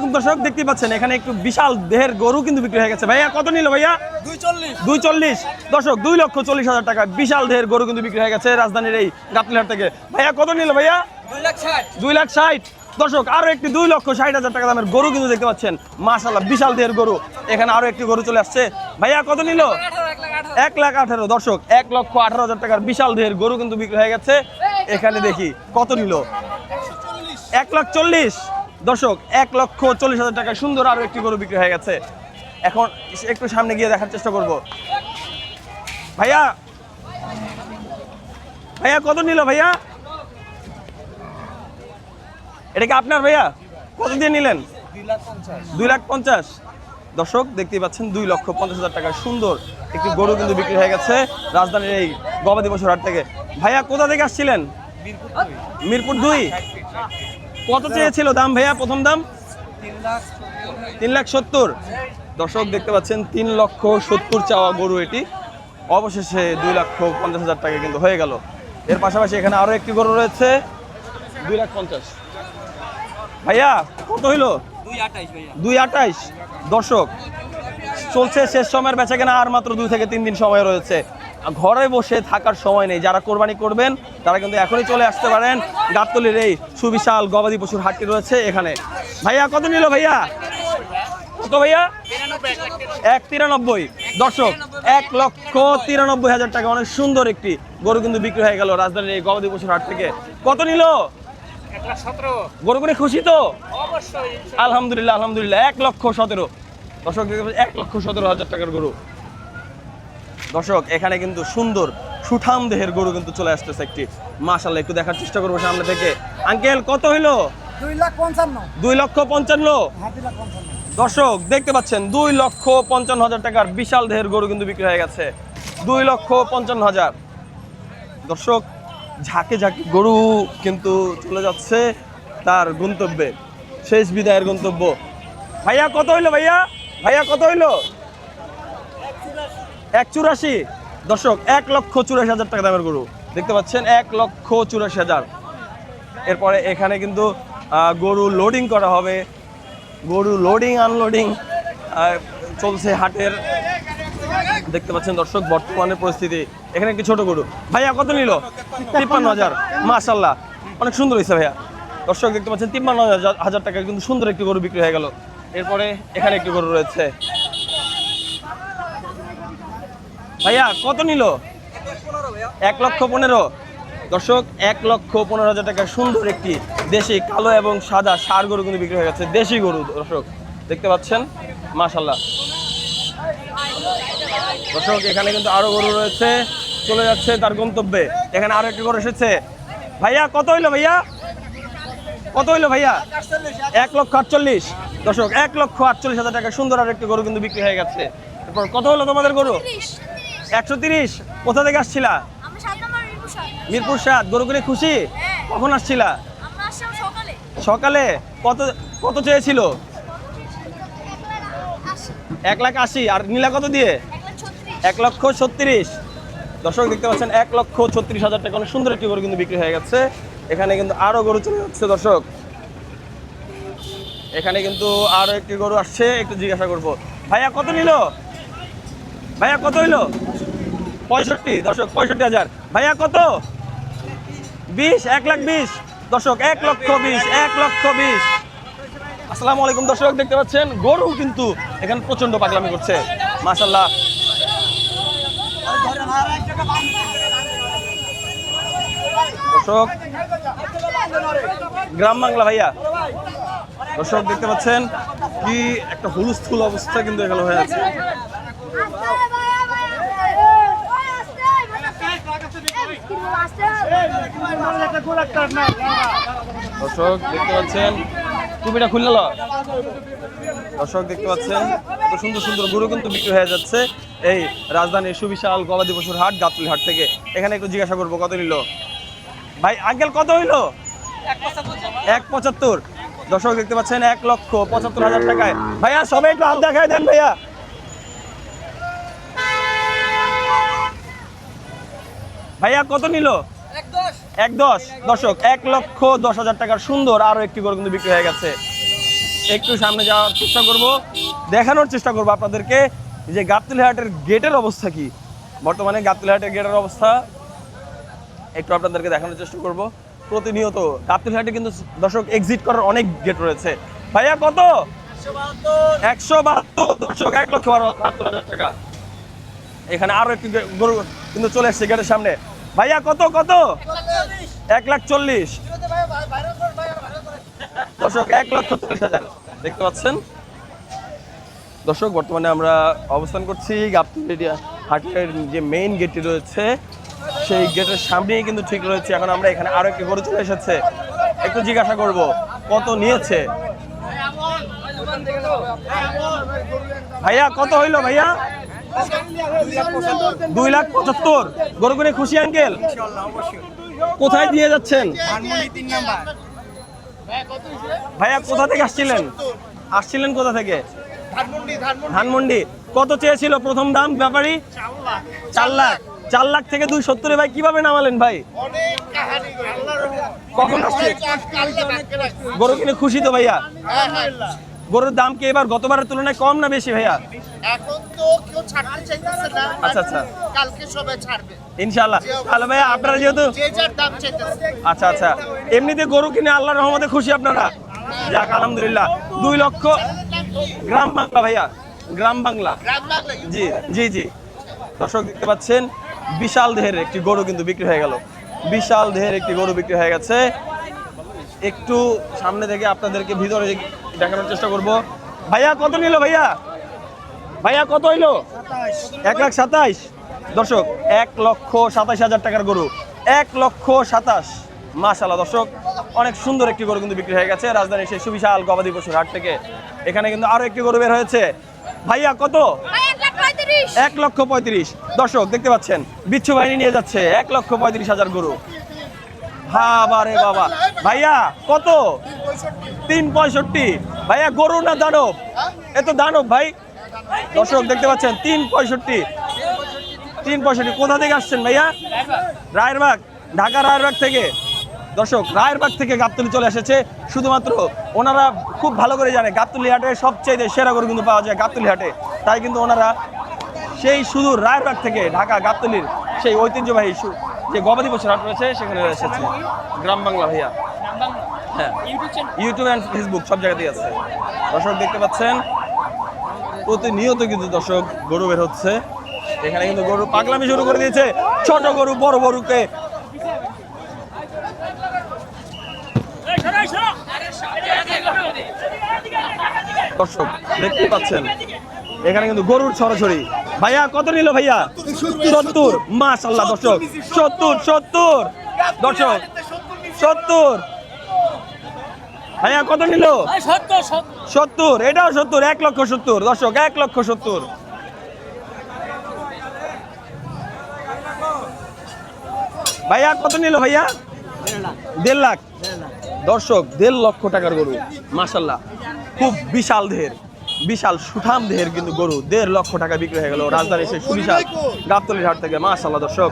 আলাইকুম দর্শক, দেখতে পাচ্ছেন এখানে একটু বিশাল দেহের গরু কিন্তু বিক্রি হয়ে গেছে। ভাইয়া কত নিল ভাইয়া? 240। দর্শক 2,40,000 টাকা বিশাল দেহের গরু কিন্তু বিক্রি হয়ে গেছে রাজধানীর এই গাবতলীহাট থেকে। ভাইয়া কত নিল ভাইয়া? 2,60,000। দর্শক আরো একটি 2,60,000 টাকা দামের গরু কিন্তু দেখতে পাচ্ছেন। মাশাআল্লাহ বিশাল দেহের গরু। এখানে আরো একটি গরু চলে আসছে। ভাইয়া কত নিল? 1,18,000। দর্শক 1,18,000 টাকার বিশাল দেহের গরু কিন্তু বিক্রি হয়ে গেছে। এখানে দেখি কত নিল? 1,40,000। দর্শক 1,40,000 টাকা সুন্দর আরো একটি গরু বিক্রি হয়ে গেছে। এখন একটু সামনে গিয়ে দেখার চেষ্টা করব। ভাইয়া ভাইয়া কত নিল ভাইয়া? এটা কি আপনার ভাইয়া? কত দিয়ে নিলেন? 2,50,000। দর্শক দেখতেই পাচ্ছেন 2,50,000 টাকা সুন্দর একটি গরু কিন্তু বিক্রি হয়ে গেছে রাজধানীর এই গবাদি পশুর হাট থেকে। ভাইয়া কোথা থেকে আসছিলেন? মিরপুর 2। কত চেয়েছিল দাম ভাইয়া? প্রথম দাম 3,70,000। দর্শক দেখতে পাচ্ছেন 3,70,000 চাওয়া গরু এটি। অবশেষে 2,50,000 টাকা কিন্তু হয়ে গেল। এর পাশাপাশি এখানে আরো একটি গরু রয়েছে 2,50,000। ভাইয়া কত হইলো? 2,28,000। দর্শক চলছে শেষ সময়ের বেচাকেনা, আর মাত্র 2 থেকে 3 দিন সময় রয়েছে। ঘরে বসে থাকার সময় নেই। যারা কোরবানি করবেন তারা কিন্তু এখনই চলে আসতে পারেন। গাবতলীর এই সুবিশাল গবাদি পশুর হাটটি রয়েছে এখানে। ভাইয়া কত নিল ভাইয়া? কত ভাইয়া? 1,93,000। দর্শক 1,93,000 টাকা অনেক সুন্দর একটি গরু কিন্তু বিক্রি হয়ে গেল রাজধানীর এই গবাদি পশুর হাট থেকে। কত নিল? 1,17,000। গরু কিনে খুশি তো? অবশ্যই আলহামদুলিল্লাহ আলহামদুলিল্লাহ। 1,17,000। দর্শক 1,17,000 টাকার গরু। দর্শক এখানে কিন্তু সুন্দর সুঠাম দেহের গরু কিন্তু চলে আসতেছে একটি। মাশাআল্লাহ একটু দেখার চেষ্টা করবো সামনে থেকে। আঙ্কেল কত হইলো? 2,55,000। 2,55,000। হ্যাঁ 2,55,000। দর্শক দেখতে পাচ্ছেন 2,55,000 টাকার বিশাল দেহের গরু কিন্তু বিক্রি হয়ে গেছে। 2,55,000। দর্শক ঝাঁকে ঝাঁকে গরু কিন্তু চলে যাচ্ছে তার গন্তব্যে, শেষ বিদায়ের গন্তব্য। ভাইয়া কত হইলো ভাইয়া? ভাইয়া কত হইলো? 1,84,000। দর্শক 1,84,000 টাকা দামের গরু দেখতে পাচ্ছেন। 1,84,000। এরপরে এখানে কিন্তু গরু লোডিং করা হবে। গরু লোডিং আনলোডিং চলছে হাটের। দেখতে পাচ্ছেন দর্শক বর্তমানের পরিস্থিতি। এখানে একটি ছোট গরু। ভাইয়া কত নিল? 53,000। মাশাআল্লাহ অনেক সুন্দর হয়েছে ভাইয়া। দর্শক দেখতে পাচ্ছেন 53,000 টাকা কিন্তু সুন্দর একটি গরু বিক্রি হয়ে গেল। এরপরে এখানে একটি গরু রয়েছে। ভাইয়া কত নিল? 1,15,000। দর্শক 1,15,000 টাকা সুন্দর একটি দেশি কালো এবং সাদা ষাঁড় গরু কিন্তু বিক্রি হয়ে গেছে। দেশি গরু দর্শক দেখতে পাচ্ছেন। মাশাআল্লাহ। দর্শক এখানে কিন্তু আরো গরু রয়েছে, চলে যাচ্ছে তার গন্তব্যে। এখানে আরো একটি গরু এসেছে। ভাইয়া কত হইলো ভাইয়া? কত হইলো ভাইয়া? 1,48,000। দর্শক 1,48,000 টাকা সুন্দর আর একটি গরু কিন্তু বিক্রি হয়ে গেছে। এরপর কত হলো তোমাদের গরু? 130। কোথা থেকে আসছিলা? মিরপুর 7। গরু কিনে খুশি? কখন আসছিলা? সকালে। কত কত চেয়েছিল? 1,80,000। আর নীলা কত দিয়ে? 1,36,000। দর্শক দেখতে পাচ্ছেন 1,36,000 টাকা অনেক সুন্দর একটি গরু কিন্তু বিক্রি হয়ে গেছে। এখানে কিন্তু আরো গরু চলে যাচ্ছে দর্শক। এখানে কিন্তু আরো একটি গরু আসছে, একটু জিজ্ঞাসা করব। ভাইয়া কত নিল? ভাইয়া কত হইলো? 65। দর্শক 65,000। ভাইয়া কত? 20। 1,20,000। দর্শক 1,20,000। 1,20,000। আসসালামু আলাইকুম দর্শক, দেখতে পাচ্ছেন গরু কিন্তু এখানে প্রচন্ড পাগলামি করছে। মাশাআল্লাহ। দর্শক গ্রাম বাংলা ভাইয়া। দর্শক দেখতে পাচ্ছেন কি একটা হুলস্থুল অবস্থা কিন্তু এখানে হয়ে আছে। দর্শক দেখতে পাচ্ছেন টুপিটা খুলল। দর্শক দেখতে পাচ্ছেন কত সুন্দর সুন্দর গরু কিন্তু বিক্রি হয়ে যাচ্ছে এই রাজধানীর সুবিশাল গবাদি পশুর হাট গাবতলী হাট থেকে। এখানে একটু জিজ্ঞাসা করবো কত নিল। ভাই আঙ্কেল কত হইলো? 1,75। দর্শক দেখতে পাচ্ছেন 1,75,000 টাকায়। ভাইয়া সবাই একটু হাত দেখায় দেন ভাইয়া। ভাইয়া কত নিল? 1,10। দর্শক 1,10,000 টাকার সুন্দর আরো একটি গরু কিন্তু বিক্রি হয়ে গেছে। একটু সামনে যাওয়ার চেষ্টা করব, দেখানোর চেষ্টা করব আপনাদেরকে যে গাবতলী হাটের গেটের অবস্থা কি। বর্তমানে গাবতলী হাটের গেটের অবস্থা একটু আপনাদেরকে দেখানোর চেষ্টা করব। প্রতিনিয়ত গাবতলী হাটে কিন্তু দর্শক এক্সিট করার অনেক গেট রয়েছে। ভাইয়া কত? 172 দর্শক, 1,72,000 টাকা। এখানে আরো একটি গরু কিন্তু চলে এসছে গেটের সামনে। ভাইয়া কত কত? 1,40,000 দর্শক, 1,40,000 দেখতে পাচ্ছেন দর্শক। বর্তমানে আমরা অবস্থান করছি গাবতলী হাটের যে মেইন গেটটি রয়েছে সেই গেটের সামনেই কিন্তু ঠিক রয়েছে। এখন আমরা এখানে আরো একটি গরু চলে এসেছে, একটু জিজ্ঞাসা করব কত নিয়েছে। ভাইয়া কত হইলো ভাইয়া? 2,75,000 গরু কিনে খুশি আঙ্কেল? কোথায় দিয়ে যাচ্ছেন ভাইয়া? কোথা থেকে আসছিলেন কোথা থেকে? ধানমন্ডি। কত চেয়েছিল প্রথম দাম ব্যাপারী? 4 লাখ। 4 লাখ থেকে 270 ভাই কিভাবে নামালেন ভাই? কখন আসছে গরু কিনে খুশি তো ভাইয়া? গরুর দাম কি এবার গতবারের তুলনায় কম না বেশি ভাইয়া? এখন তো কেউ ছাড়তে চাইতেছে না। আচ্ছা আচ্ছা, কালকে সবাই ছাড়বে ইনশাআল্লাহ। তাহলে ভাইয়া আপনারা যেহেতু যে যার দাম চাইতেছে। আচ্ছা আচ্ছা, এমনিতে গরু কিনে আল্লাহর রহমতে খুশি আপনারা? যাক আলহামদুলিল্লাহ। 2 লক্ষ। গ্রাম বাংলা ভাইয়া, গ্রাম বাংলা। গ্রাম বাংলা জি জি জি। দর্শক দেখতে পাচ্ছেন বিশাল দেহের একটি গরু কিন্তু বিক্রি হয়ে গেল। বিশাল দেহের একটি গরু বিক্রি হয়ে গেছে। একটু সামনে থেকে আপনাদেরকে ভিতরে দেখানোর চেষ্টা করব। ভাইয়া কত নিল ভাইয়া? ভাইয়া কত হইলো? 1,27,000 দর্শক, 1,27,000 টাকার গরু। 1,27,000 মাশাআল্লাহ দর্শক, অনেক সুন্দর একটি গরু কিন্তু বিক্রি হয়ে গেছে রাজধানীর সেই সুবিশাল গবাদি পশুর হাট থেকে। এখানে কিন্তু আরো একটি গরু বের হয়েছে। ভাইয়া কত? 1,35,000 দর্শক দেখতে পাচ্ছেন বিচ্ছু বাহিনী নিয়ে যাচ্ছে 1,35,000 গরু। বাবারে বাবা। ভাইয়া কত? 365। ভাইয়া গরু না দানব? এ তো দানব ভাই। দর্শক দেখতে পাচ্ছেন 365। কোথা থেকে আসছেন ভাইয়া? রায়েরবাগ, ঢাকা রায়েরবাগ থেকে। দর্শক রায়েরবাগ থেকে গাবতলী চলে এসেছে। শুধুমাত্র ওনারা খুব ভালো করে জানে গাবতলী হাটে সবচেয়ে সেরা গরু কিন্তু পাওয়া যায় গাবতলী হাটে। তাই কিন্তু ওনারা সেই শুধু রায়েরবাগ থেকে ঢাকা গাবতলীর সেই ঐতিহ্যবাহী যে গবাদি পশুর হাট রয়েছে সেখানে এসেছে। গ্রাম বাংলা ভাইয়া, হ্যাঁ, ইউটিউব অ্যান্ড ফেসবুক সব জায়গাতেই আছে। দর্শক দেখতে পাচ্ছেন প্রতিনিয়ত কিন্তু দর্শক গরু বের হচ্ছে। এখানে কিন্তু গরু পাগলামি শুরু করে দিয়েছে। ছোট গরু বড় গরুকে দর্শক দেখতে পাচ্ছেন এখানে কিন্তু গরুর ছড়াছড়ি। ভাইয়া কত নিল ভাইয়া? 70। মাশাআল্লাহ দর্শক, 70 দর্শক, 70। ভাইয়া কত নিল? 70। এটাও 70। 1,70,000 দর্শক, 1,70,000। ভাইয়া কত নিল ভাইয়া? 1.5 লাখ দর্শক, 1.5 লক্ষ টাকার গরু। মাশাআল্লাহ, খুব বিশাল দেহের, বিশাল সুঠাম দেহের কিন্তু গরু 1.5 লক্ষ টাকা বিক্রি হয়ে গেল রাজধানীর সেই সুবিশাল গাবতলীর হাট থেকে। মাশাআল্লাহ দর্শক।